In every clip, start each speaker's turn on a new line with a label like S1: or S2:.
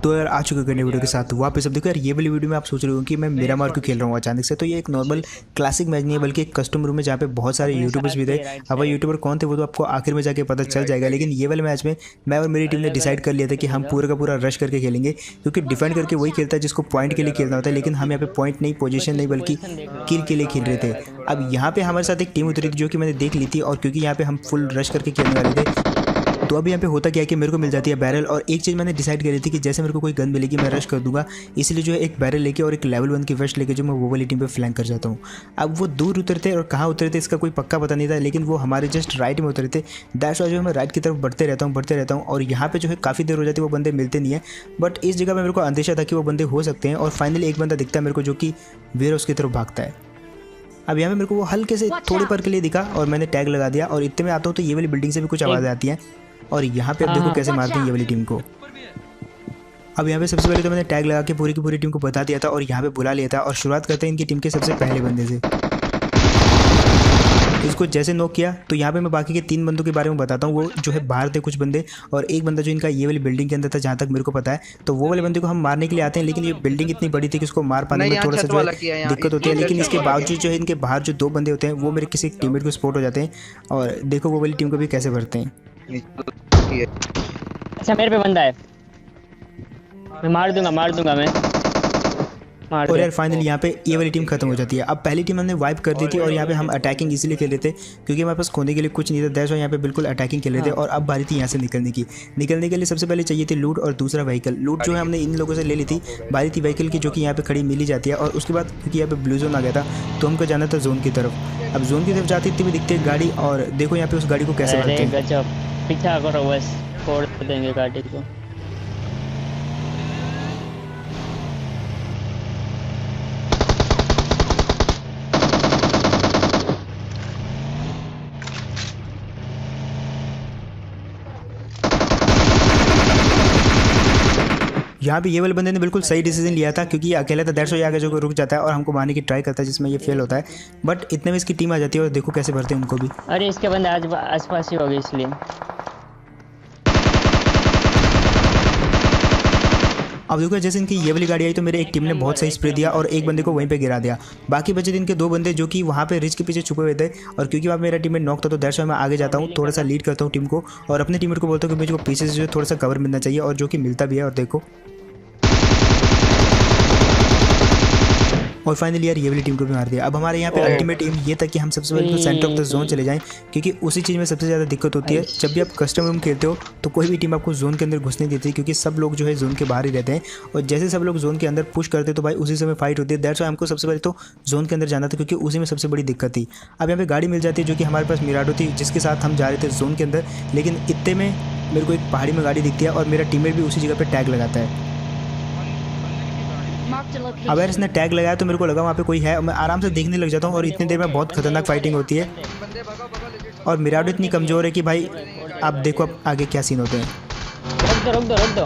S1: तो यार आ चुके करने वीडियो के साथ वापस। अब देखो यार, ये वाली वीडियो में आप सोच रहे हो कि मैं मेरा मार क्यों खेल रहा हूँ अचानक से। तो ये एक नॉर्मल क्लासिक मैच नहीं है, बल्कि एक कस्टम रूम है जहाँ पे बहुत सारे यूट्यूबर्स भी थे। अब वो यूट्यूबर कौन थे वो तो आपको आखिर में जाके पता चल जाएगा। लेकिन ये वाले मैच में मैं और मेरी टीम ने डिसाइड कर लिया था कि हम पूरा का पूरा रश करके खेलेंगे, क्योंकि डिफेंड करके वही खेलता है जिसको पॉइंट के लिए खेलना होता है। लेकिन हम यहाँ पे पॉइंट नहीं, पोजीशन नहीं, बल्कि किल के लिए खेल रहे थे। अब यहाँ पे हमारे साथ एक टीम उतरी थी जो कि मैंने देख ली थी, और क्योंकि यहाँ पे हम फुल रश करके खेलने वाले थे, तो अभी यहाँ पे होता क्या है कि मेरे को मिल जाती है बैरल। और एक चीज़ मैंने डिसाइड करी थी कि जैसे मेरे को कोई गन मिलेगी मैं रश कर दूंगा, इसलिए जो है एक बैरल लेके और एक लेवल 1 की वेस्ट लेके जो मैं वो वाली टीम पे फ्लैंक कर जाता हूँ। अब वो दूर उतरते और कहाँ उतरते इसका कोई पक्का पता नहीं था, लेकिन वो हमारे जस्ट राइट में उतरते। दैट्स वाई जो मैं राइट की तरफ बढ़ते रहता हूँ और यहाँ पे जो है काफ़ी देर हो जाती है, वो बंदे मिलते नहीं है। बट इस जगह पर मेरे को अंदेशा था कि वो बंदे हो सकते हैं, और फाइनली एक बंदा दिखता है मेरे को जो कि वेयर हाउस की तरफ भागता है। अब यहाँ पे मेरे को वो हल्के से थोड़ी पर के लिए दिखा और मैंने टैग लगा दिया, और इतने में आता हूँ तो ये वाली बिल्डिंग से भी कुछ आवाज़ आती है। और यहाँ पे अब देखो कैसे मारते हैं ये वाली टीम को। अब यहाँ पे सबसे पहले तो मैंने टैग लगा के पूरी की पूरी टीम को बता दिया था और यहाँ पे बुला लिया था, और शुरुआत करते हैं इनकी टीम के सबसे पहले बंदे से। इसको जैसे नॉक किया तो यहाँ पे मैं बाकी के 3 बंदों के बारे में बताता हूँ। वो जो है बाहर थे कुछ बंदे, और एक बंदा जो इनका ये वाली बिल्डिंग के अंदर था जहाँ तक मेरे को पता है। तो वो वाले बंदे को हम मारने के लिए आते हैं, लेकिन ये बिल्डिंग इतनी बड़ी थी कि उसको मार पाने में थोड़ा सा जो है दिक्कत होती है। लेकिन इसके बावजूद जो है इनके बाहर जो 2 बंदे होते हैं वो मेरे किसी टीममेट को सपोर्ट हो जाते हैं, और देखो वो वाली टीम को भी कैसे भरते हैं।
S2: अच्छा मेरे पे बंदा है, मैं मार दूंगा मैं
S1: और यार फाइनली यहाँ पे ये वाली टीम खत्म हो जाती है। अब पहली टीम हमने वाइप कर दी थी, और यहाँ पे हम अटैकिंग इसीलिए खेल रहे थे क्योंकि हमारे पास खोने के लिए कुछ नहीं था। दैट्स वाई यहाँ पे बिल्कुल अटैकिंग खेल रहे थे। और अब बारी थी यहाँ से निकलने की। निकलने के लिए सबसे पहले चाहिए थी लूट और दूसरा व्हीकल। लूट जो है हमने इन लोगों से ले ली थी, बारी थी व्हीकल की जो कि यहाँ पे खड़ी मिल ही जाती है। और उसके बाद क्योंकि यहाँ पे ब्लू जोन आ गया था तो हमको जाना था जोन की तरफ। अब जोन की तरफ जाती इतनी भी दिखती है गाड़ी, और देखो यहाँ पे उस गाड़ी को कैसे भरते हैं।
S2: पीछा करो बस, फोड़ देंगे गाड़ी को।
S1: यहाँ पे ये वाले बंदे ने बिल्कुल सही डिसीजन लिया था, क्योंकि ये अकेला था। दैट्स वाई आगे जो रुक जाता है और हमको मारने की ट्राई करता है, जिसमें ये फेल होता है। बट इतने में इसकी टीम आ जाती है और देखो कैसे भरते हैं उनको भी।
S2: अरे इसके बंदे आस पास ही हो गए इसलिए।
S1: अब देखो जैसे इनकी ये वाली गाड़ी आई तो मेरे एक टीम ने बहुत सही स्प्रे दिया और एक बंदे को वहीं पे गिरा दिया। बाकी बचे थे इनके 2 बंदे जो कि वहाँ पे रिच के पीछे छुपे हुए थे, और क्योंकि वहाँ मेरा टीममेट नॉक था तो दैट्स वाई मैं आगे जाता हूँ, थोड़ा सा लीड करता हूँ टीम को, और अपने टीममेट को बोलता हूँ कि मुझे पीछे से जो थोड़ा सा कवर मिलना चाहिए, और जो कि मिलता भी है। और देखो और फाइनली यार ये वाली टीम को भी मार दिया। अब हमारे यहाँ पे अल्टीमेट एम ये था कि हम सबसे पहले तो सेंटर ऑफ द जोन चले जाएं, क्योंकि उसी चीज़ में सबसे ज़्यादा दिक्कत होती है। जब भी आप कस्टम रूम खेलते हो तो कोई भी टीम आपको जोन के अंदर घुसने देती है, क्योंकि सब लोग जो है जोन के बाहर ही रहते हैं, और जैसे सब लोग जोन के अंदर पुश करते तो भाई उसी समय फाइट होती है। दैट्स वाई हमको सबसे पहले तो जोन के अंदर जाना था, क्योंकि उसी में सबसे बड़ी दिक्कत थी। अब यहाँ पे गाड़ी मिल जाती है जो कि हमारे पास मिराडो थी, जिसके साथ हम जा रहे थे जोन के अंदर। लेकिन इतने में मेरे को एक पहाड़ी में गाड़ी दिखती है, और मेरा टीममेट भी उसी जगह पर टैग लगाता है। अब यार इसने टैग लगाया तो मेरे को लगा वहाँ पे कोई है, मैं आराम से देखने लग जाता हूँ, और इतनी देर में बहुत खतरनाक फाइटिंग होती है। और मिराडो इतनी कमज़ोर है कि भाई आप देखो अब आगे क्या सीन होते हैं।
S2: रोक दो।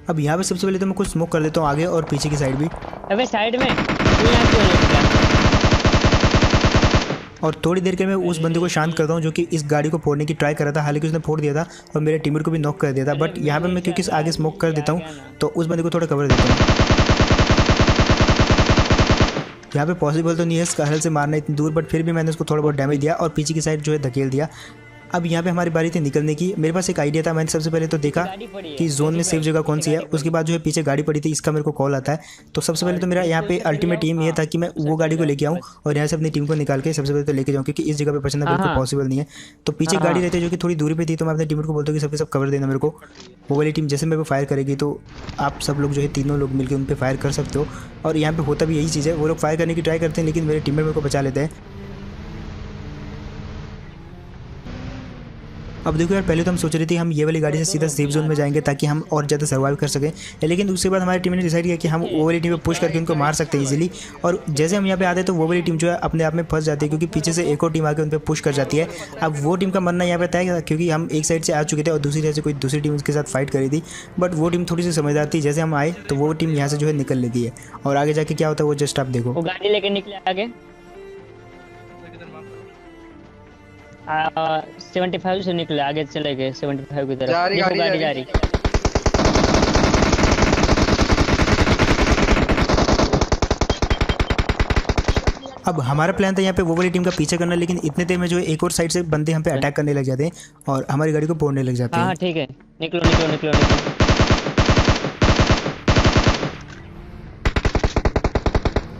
S1: अब यहाँ पे सबसे पहले तो मैं कुछ स्मोक कर देता हूँ आगे और पीछे की साइड भी।
S2: अबे साइड में यहाँ क्यों लेट गया?
S1: और थोड़ी देर के मैं उस बंदे को शांत करता हूँ जो कि इस गाड़ी को फोड़ने की ट्राई कर रहा था। हालांकि उसने फोड़ दिया था और मेरे टीममेट को भी नॉक कर दिया था। बट यहाँ पे मैं क्योंकि आगे स्मोक कर देता हूँ तो उस बंदे को थोड़ा कवर देता हूँ। यहाँ पे पॉसिबल तो नहीं है इस हल से मारना इतनी दूर, बट फिर भी मैंने उसको थोड़ा बहुत डैमेज दिया और पीछे की साइड जो है धकेल दिया। अब यहाँ पे हमारी बारी थी निकलने की। मेरे पास एक आइडिया था। मैंने सबसे पहले तो देखा कि जोन में सेफ जगह कौन सी है। उसके बाद जो है पीछे गाड़ी पड़ी थी, इसका मेरे को कॉल आता है। तो सबसे पहले तो मेरा यहाँ पे अल्टीमेट एम ये था कि मैं वो गाड़ी को लेके आऊँ और यहाँ से अपनी टीम को निकाल के सबसे पहले तो लेके जाऊँ, क्योंकि इस जगह पे बचना बिल्कुल पॉसिबल नहीं है। तो पीछे गाड़ी रहती है जो कि थोड़ी दूरी पे थी, तो मैं अपने टीममेट को बोलता हूँ कि सबके सब कवर देना मेरे को। वो वाली टीम जैसे मेरे को फायर करेगी तो आप सब लोग जो है तीनों लोग मिलकर उन पर फायर कर सकते हो। और यहाँ पे होता भी यही चीज़ है, वो लोग फायर करने की ट्राई करते हैं लेकिन मेरे टीममेट मेरे को बचा लेते हैं। अब देखो यार, पहले तो हम सोच रहे थे हम ये वाली गाड़ी से सीधा सेफ जोन में जाएंगे ताकि हम और ज़्यादा सर्वाइव कर सकें, लेकिन उसके बाद हमारी टीम ने डिसाइड किया कि हम वो वाली टीम पे पुश करके उनको मार सकते हैं इजीली। और जैसे हम यहाँ पे आते हैं तो वो वाली टीम जो है अपने आप में फंस जाती है, क्योंकि पीछे से एक और टीम आके उन पर पुश कर जाती है। अब वो टीम का मरना यहाँ पे तय था, क्योंकि हम एक साइड से आ चुके थे और दूसरी साइड से कोई दूसरी टीम उसके साथ फाइट करी थी। बट वो टीम थोड़ी सी समझदार थी, जैसे हम आए तो वो टीम यहाँ से जो है निकल लेती है। और आगे जाके क्या होता है वो जस्ट आप देखो।
S2: वो गाड़ी लेकर निकले आगे। 75 से निकले, आगे चले गए 75 की तरफ।
S3: जा रही
S2: देखो गाड़ी
S3: जा
S2: जा
S3: रही।
S2: रही।
S1: अब हमारा प्लान था यहाँ पे वो वाली टीम का पीछा करना, लेकिन इतने देर में जो है एक और साइड से बंदे हम पे अटैक करने लग जाते हैं और हमारी गाड़ी को फोड़ने लग जाते
S2: हाँ
S1: हैं।
S2: हाँ ठीक है, निकलो निकलो निकलो निकलो।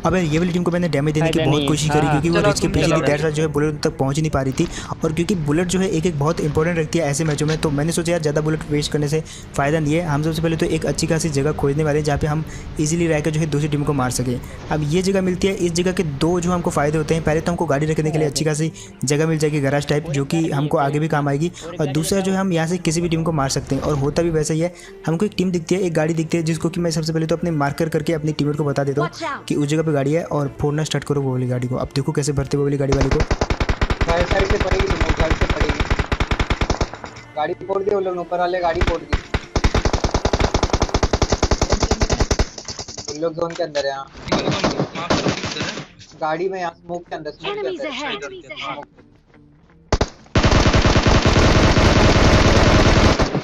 S1: अब ये वाली टीम को मैंने डैमेज देने की
S2: फायदा
S1: बहुत
S2: नहीं।
S1: कोशिश करी
S2: हाँ,
S1: क्योंकि वो
S3: चलो
S1: रिच के
S3: तुम
S1: पीछे
S3: चलो
S1: थी, दैट्स व्हाई जो है बुलेट तक पहुंच ही नहीं पा रही थी। और क्योंकि बुलेट जो है एक बहुत इंपॉर्टेंट रखती है ऐसे मैचों में, तो मैंने सोचा यार ज़्यादा बुलेट वेस्ट करने से फ़ायदा नहीं है। हम सबसे पहले तो एक अच्छी खासी जगह खोजने वाले हैं जहाँ पे हम इजीली रहकर जो है दूसरी टीम को मार सकें। अब ये जगह मिलती है, इस जगह के दो जो हमको फ़ायदे होते हैं। पहले तो हमको गाड़ी रखने के लिए अच्छी खासी जगह मिल जाएगी, गैराज टाइप, जो कि हमको आगे भी काम आएगी। और दूसरा जो है हम यहाँ से किसी भी टीम को मार सकते हैं, और होता भी वैसा ही है। हमको एक टीम दिखती है, एक गाड़ी दिखती है, जिसको कि मैं सबसे पहले तो अपने मार्कर करके अपनी टीममेट को बता देता हूँ कि उस जगह पर गाड़ी है और फोड़ना स्टार्ट करो वो वाली गाड़ी को। अब देखो कैसे भरते वो वाली गाड़ी वाले को।
S3: साइड से पड़ेगी, तुम लोग साइड से पड़ेगी। गाड़ी फोड़ दी, वो लोग ऊपर वाले गाड़ी फोड़ दी। उन लोग जोन के अंदर है। यहाँ गाड़ी में, यहाँ स्मोक के अंदर, स्मोक के
S4: Enemies ahead.
S3: अंदर।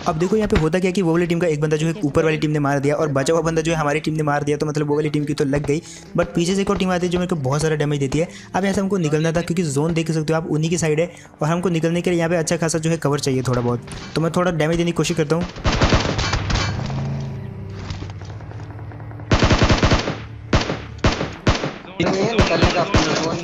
S1: अब देखो यहाँ पे होता क्या कि वो वाली टीम का एक बंदा जो है ऊपर वाली टीम ने मार दिया और बचा हुआ बंदा जो है हमारी टीम ने मार दिया, तो मतलब वो वाली टीम की तो लग गई। बट पीछे से एक और टीम आती है जो मेरे को बहुत सारा डैमेज देती है। अब यहाँ से हमको निकलना था क्योंकि जोन देख सकते हो आप उन्हीं की साइड है, और हमको निकलने के लिए यहाँ पे अच्छा खासा जो है कवर चाहिए थोड़ा बहुत। तो मैं थोड़ा डैमेज देने की कोशिश करता हूँ।
S3: निकलने का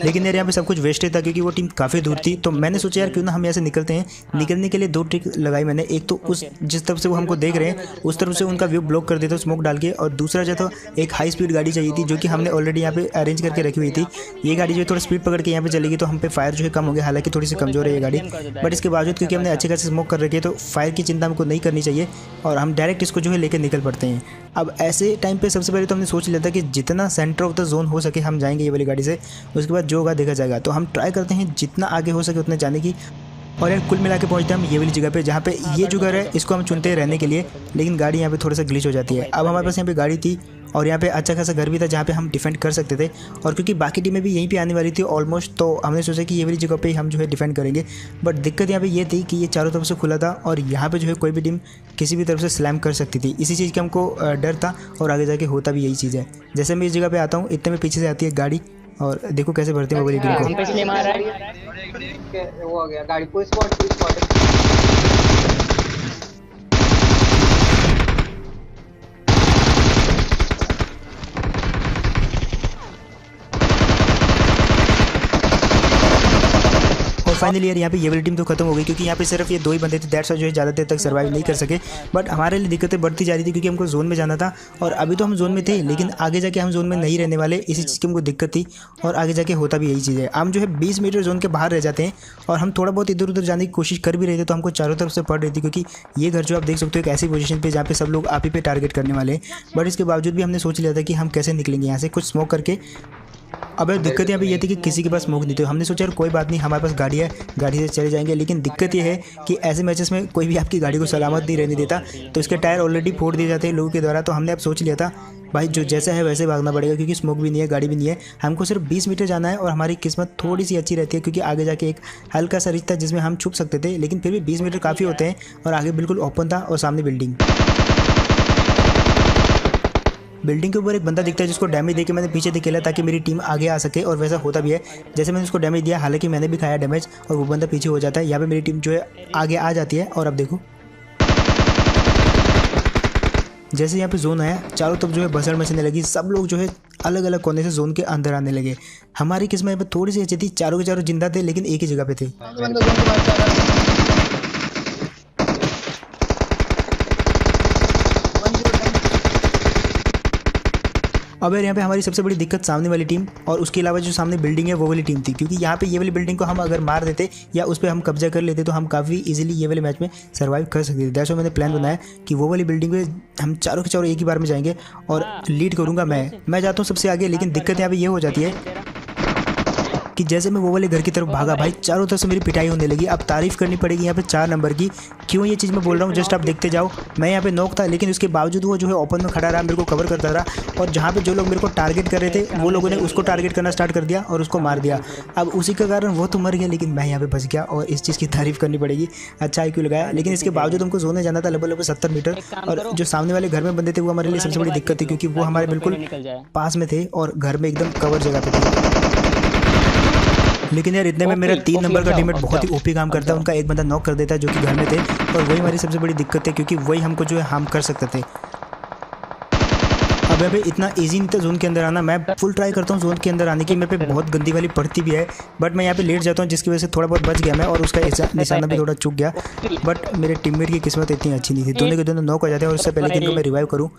S1: लेकिन यार यहाँ पे सब कुछ वेस्ट था क्योंकि वो टीम काफ़ी दूर थी। तो मैंने सोचा यार क्यों ना हम यहाँ से निकलते हैं। निकलने के लिए दो ट्रिक लगाई मैंने। एक तो उस जिस तरफ से वो हमको देख रहे हैं उस तरफ से उनका व्यू ब्लॉक कर देता स्मोक डाल के, और दूसरा जो था एक हाई स्पीड गाड़ी चाहिए थी जो कि हमने ऑलरेडी यहाँ पे अरेंज करके रखी हुई थी। ये गाड़ी जो है थोड़ा स्पीड पकड़ के यहाँ पे चलेगी तो हम पे फायर जो है कम हो गया, हालांकि थोड़ी सी कमजोर है ये गाड़ी, बट इसके बावजूद क्योंकि हमने अच्छे खासे स्मोक कर रखी है तो फायर की चिंता हमको नहीं करनी चाहिए और हम डायरेक्ट इसको जो है लेकर निकल पड़ते हैं। अब ऐसे टाइम पे सबसे पहले तो हमने सोच लिया था कि जितना सेंटर ऑफ द जोन हो सके हम जाएंगे ये वाली गाड़ी से, उसके बाद जो होगा देखा जाएगा। तो हम ट्राई करते हैं जितना आगे हो सके उतने जाने की। और यार कुल मिला के पहुँचते हैं हम ये वाली जगह पे जहाँ पे ये जो घर है इसको हम चुनते हैं रहने के लिए, लेकिन गाड़ी यहाँ पे थोड़ा सा ग्लिच हो जाती है। अब हमारे पास यहाँ पे गाड़ी थी और यहाँ पे अच्छा खासा घर भी था जहाँ पे हम डिफेंड कर सकते थे, और क्योंकि बाकी टीमें भी यहीं पे आने वाली थी ऑलमोस्ट, तो हमने सोचा कि ये वाली जगह पे हम जो है डिफेंड करेंगे। बट दिक्कत यहाँ पे ये थी कि ये चारों तरफ से खुला था और यहाँ पे जो है कोई भी टीम किसी भी तरफ से स्लैम कर सकती थी। इसी चीज़ का हमको डर था और आगे जाके होता भी यही चीज़ है। जैसे मैं इस जगह पे आता हूँ इतने में पीछे से आती है गाड़ी और देखो कैसे भरते हैं वो वाली टीम
S2: हम
S1: को।
S2: पे इसलिए मार रहा है।
S3: वो हो गया गाड़ी कोई स्पॉट
S1: फाइनली यार यहाँ पे ये वाली टीम तो खत्म हो गई क्योंकि यहाँ पे सिर्फ ये दो ही बंदे थे, दैट्स व्हाई जो है ज़्यादा देर तक सर्वाइव नहीं कर सके। बट हमारे लिए दिक्कतें बढ़ती जा रही थी क्योंकि हमको जोन में जाना था और अभी तो हम जोन में थे, लेकिन आगे जाके हम जोन में नहीं रहने वाले, इसी चीज़ की हमको दिक्कत थी। और आगे जाके होता भी यही चीज़ है, हम जो है 20 मीटर जोन के बाहर रह जाते हैं और हम थोड़ा बहुत इधर उधर जाने की कोशिश कर भी रहे थे तो हमको चारों तरफ से पड़ रही थी, क्योंकि ये घर जो आप देख सकते हो एक ऐसी पोजीशन पे जहाँ पे सब लोग आप ही पे टारगेट करने वाले हैं। बट इसके बावजूद भी हमने सोच लिया था कि हम कैसे निकलेंगे यहाँ से कुछ स्मोक करके। अब यार दिक्कत यहाँ पे ये थी कि किसी के पास स्मोक नहीं थी। हमने सोचा यार कोई बात नहीं, हमारे पास गाड़ी है, गाड़ी से चले जाएंगे। लेकिन दिक्कत ये है कि ऐसे मैचेस में कोई भी आपकी गाड़ी को सलामत नहीं रहने देता, तो इसके टायर ऑलरेडी फोड़ दिए जाते हैं लोगों के द्वारा। तो हमने अब सोच लिया था भाई जो जैसा है वैसे भागना पड़ेगा, क्योंकि स्मोक भी नहीं है, गाड़ी भी नहीं है, हमको सिर्फ 20 मीटर जाना है और हमारी किस्मत थोड़ी सी अच्छी रहती है क्योंकि आगे जाके एक हल्का सा रिश्ता जिसमें हम छुप सकते थे, लेकिन फिर भी 20 मीटर काफ़ी होते हैं और आगे बिल्कुल ओपन था और सामने बिल्डिंग के ऊपर एक बंदा दिखता है जिसको डैमेज देके मैंने पीछे धकेला ताकि मेरी टीम आगे आ सके, और वैसा होता भी है। जैसे मैंने उसको डैमेज दिया, हालांकि मैंने भी खाया डैमेज, और वो बंदा पीछे हो जाता है। यहाँ पे मेरी टीम जो है आगे आ जाती है। और अब देखो जैसे यहाँ पे जोन आया चारों तरफ जो है भसड़ मचने लगी, सब लोग जो है अलग अलग कोने से जोन के अंदर आने लगे। हमारी किस्मत यहाँ पे थोड़ी सी अच्छी थी, चारों के चारों जिंदा थे लेकिन एक ही जगह पे थे। अब यार यहाँ पे हमारी सबसे बड़ी दिक्कत सामने वाली टीम और उसके अलावा जो सामने बिल्डिंग है वो वाली टीम थी, क्योंकि यहाँ पे ये वाली बिल्डिंग को हम अगर मार देते या उस पर हम कब्जा कर लेते तो हम काफ़ी इजीली ये वाले मैच में सर्वाइव कर सकते थे। दैट्स व्हाई मैंने प्लान बनाया कि वो वाली बिल्डिंग में हम चारों के चारों एक ही बार में जाएंगे और लीड करूँगा मैं जाता हूँ सबसे आगे। लेकिन दिक्कत यहाँ पे ये हो जाती है कि जैसे मैं वो वाले घर की तरफ भागा भाई चारों तरफ से मेरी पिटाई होने लगी। अब तारीफ करनी पड़ेगी यहाँ पे 4 नंबर की। क्यों ये चीज़ मैं बोल रहा हूँ जस्ट आप देखते जाओ। मैं यहाँ पे नॉक था लेकिन उसके बावजूद वो जो है ओपन में खड़ा रहा, मेरे को कवर करता रहा और जहाँ पे जो लोग मेरे को टारगेट कर रहे थे वो लोगों ने उसको टारगेट करना स्टार्ट कर दिया और उसको मार दिया। अब उसी के कारण वो तो मर गया लेकिन मैं यहाँ पे बच गया और इस चीज़ की तारीफ करनी पड़ेगी। अच्छा IQ लगाया, लेकिन इसके बावजूद हमको जोन में जाना था लगभग 70 मीटर और जो सामने वाले घर में बंदे थे वो हमारे लिए सबसे बड़ी दिक्कत थी क्योंकि वो हमारे बिल्कुल पास में थे और घर में एकदम कवर जगह पे थे। लेकिन यार इतने में मेरा 3 नंबर का टीममेट बहुत ही ओपी काम करता है। उनका एक बंदा नॉक कर देता है जो कि घर में थे और वही हमारी सबसे बड़ी दिक्कत है क्योंकि वही हमको जो है हार्म कर सकते थे। अब यहाँ पे इतना इजी नहीं था जोन के अंदर आना। मैं फुल ट्राई करता हूँ जोन के अंदर आने की। मेरे पे बहुत गंदी वाली पड़ती भी है बट मैं यहाँ पे लेट जाता हूँ जिसकी वजह से थोड़ा बहुत बच गया मैं और उसका निशाना भी थोड़ा चूक गया। बट मेरे टीममेट की किस्मत इतनी अच्छी नहीं थी। दोनों के दोनों नॉक हो जाते हैं और उससे पहले कि इनको मैं रिवाइव करूँ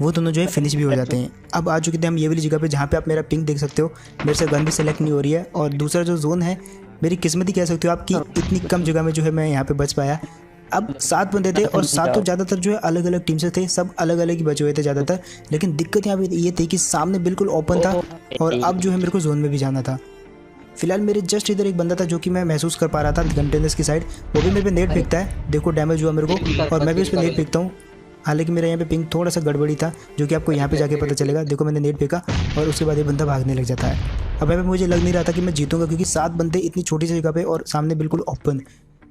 S1: वो दोनों जो है फिनिश भी हो जाते हैं। अब आ चुके थे हम ये वाली जगह पे जहाँ पे आप मेरा पिंक देख सकते हो। मेरे से गन भी सेलेक्ट नहीं हो रही है और दूसरा जो जोन है मेरी किस्मत ही कह सकते हो आपकी, इतनी कम जगह में जो है मैं यहाँ पे बच पाया। अब 7 बंदे थे और 7 तो ज़्यादातर जो है अलग अलग टीम से थे, सब अलग अलग ही बचे हुए थे ज़्यादातर। लेकिन दिक्कत यहाँ पे ये थी कि सामने बिल्कुल ओपन था और अब जो है मेरे को जोन में भी जाना था। फिलहाल मेरे जस्ट इधर एक बंदा था जो कि मैं महसूस कर पा रहा था कंटेनर्स की साइड, वो भी मेरे पे नेट फेंकता है। देखो डैमेज हुआ मेरे को और मैं भी उस पर नेट फेंकता हूँ। हालांकि मेरा यहाँ पे पिंक थोड़ा सा गड़बड़ी था जो कि आपको यहाँ पे जाके पता चलेगा। देखो मैंने नेट फेंका और उसके बाद ये बंदा भागने लग जाता है। अब यहाँ पे मुझे लग नहीं रहा था कि मैं जीतूंगा क्योंकि 7 बंदे इतनी छोटी सी जगह पे और सामने बिल्कुल ओपन।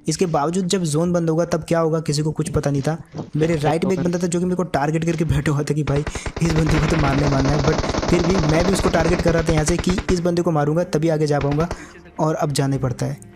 S1: इसके बावजूद जब जोन बंद होगा तब क्या होगा किसी को कुछ पता नहीं था। मेरे राइट में एक बंदा था जो कि मेरे को टारगेट करके बैठा हुआ था कि भाई इस बंदे को तो मारना है। बट फिर भी मैं भी उसको टारगेट कर रहा था यहाँ से कि इस बंदे को मारूंगा तभी आगे जा पाऊंगा और अब जाने पड़ता है।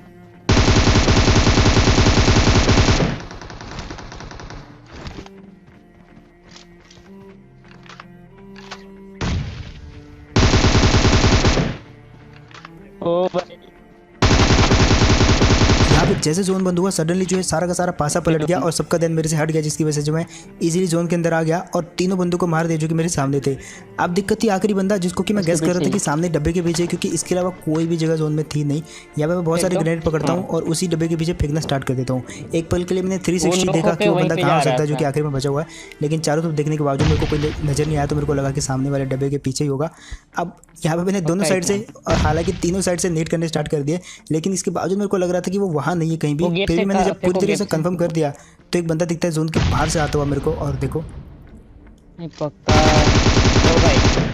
S1: यहाँ पे जैसे जोन बंद हुआ सडनली जो है सारा का सारा पासा पलट गया और सबका ध्यान मेरे से हट गया जिसकी वजह से जो मैं इजीली जोन के अंदर आ गया और तीनों बंदों को मार दिया जो कि मेरे सामने थे। अब दिक्कत थी आखिरी बंदा जिसको कि मैं गेस कर रहा था कि सामने डब्बे के पीछे, क्योंकि इसके अलावा कोई भी जगह जोन में थी नहीं। यहाँ पे मैं बहुत सारे ग्रेनेड पकड़ता हूँ और उसी डब्बे के पीछे फेंकना स्टार्ट कर देता हूँ। एक पल के लिए मैंने 360 देखा कि वो बंदा कहाँ हो सकता है जो कि आखिर में बचा हुआ है, लेकिन चारों तरफ देखने के बावजूद मेरे को कोई नजर नहीं आया तो मेरे को लगा कि सामने वाले डब्बे के पीछे ही होगा। अब यहाँ पे मैंने दोनों साइड से और हालांकि तीनों साइड से नेट करने स्टार्ट कर दिए, लेकिन इसके बावजूद मेरे को लग रहा था कि वो वहाँ नहीं है कहीं भी। फिर भी मैंने जब पूरी तरीके से कंफर्म कर दिया तो एक बंदा दिखता है जोन के बाहर से आता हुआ मेरे को और देखो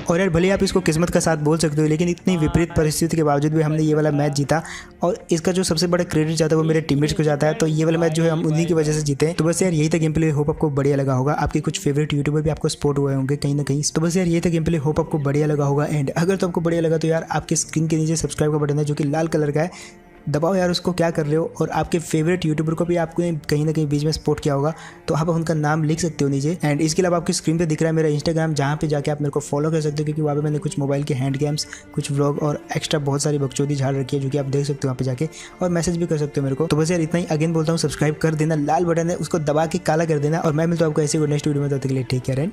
S1: और यार भले आप इसको किस्मत का साथ बोल सकते हो लेकिन इतनी विपरीत परिस्थिति के बावजूद भी हमने ये वाला मैच जीता और इसका जो सबसे बड़ा क्रेडिट जाता है वो मेरे टीममेट्स को जाता है। तो ये वाला मैच जो है हम उन्हीं की वजह से जीते हैं। तो बस यार यही था गेम प्ले, होप आपको बढ़िया लगा होगा। आपके कुछ फेवरेट यूट्यूबर भी आपको सपोर्ट हुए होंगे कहीं ना कहीं। तो बस यार ये था गेम प्ले, होप आपको बढ़िया लगा होगा। एंड अगर तो आपको बढ़िया लगा तो यार आपके स्क्रीन के नीचे सब्सक्राइब का बटन है जो कि लाल कलर का है, दबाओ यार उसको, क्या कर रहे हो। और आपके फेवरेट यूट्यूबर को भी आपको कहीं ना कहीं बीच में सपोर्ट किया होगा तो आप उनका नाम लिख सकते हो नीचे। एंड इसके अलावा आपकी स्क्रीन पे दिख रहा है मेरा इंस्टाग्राम जहाँ पे जाके आप मेरे को फॉलो कर सकते हो क्योंकि वहाँ पे मैंने कुछ मोबाइल के हैंड गेम्स, कुछ व्लॉग और एक्स्ट्रा बहुत सारी बकचोदी झाड़ रखी है जो कि आप देख सकते हो वहाँ पे जाके और मैसेज भी कर सकते हो मेरे को। तो बस यार इतना ही, अगेन बोलता हूँ सब्सक्राइब कर देना, लाल बटन है उसको दबा के काला कर देना और मैं मिलता हूँ आपको ऐसे नेक्स्ट वीडियो में। तब तक के लिए टेक केयर एंड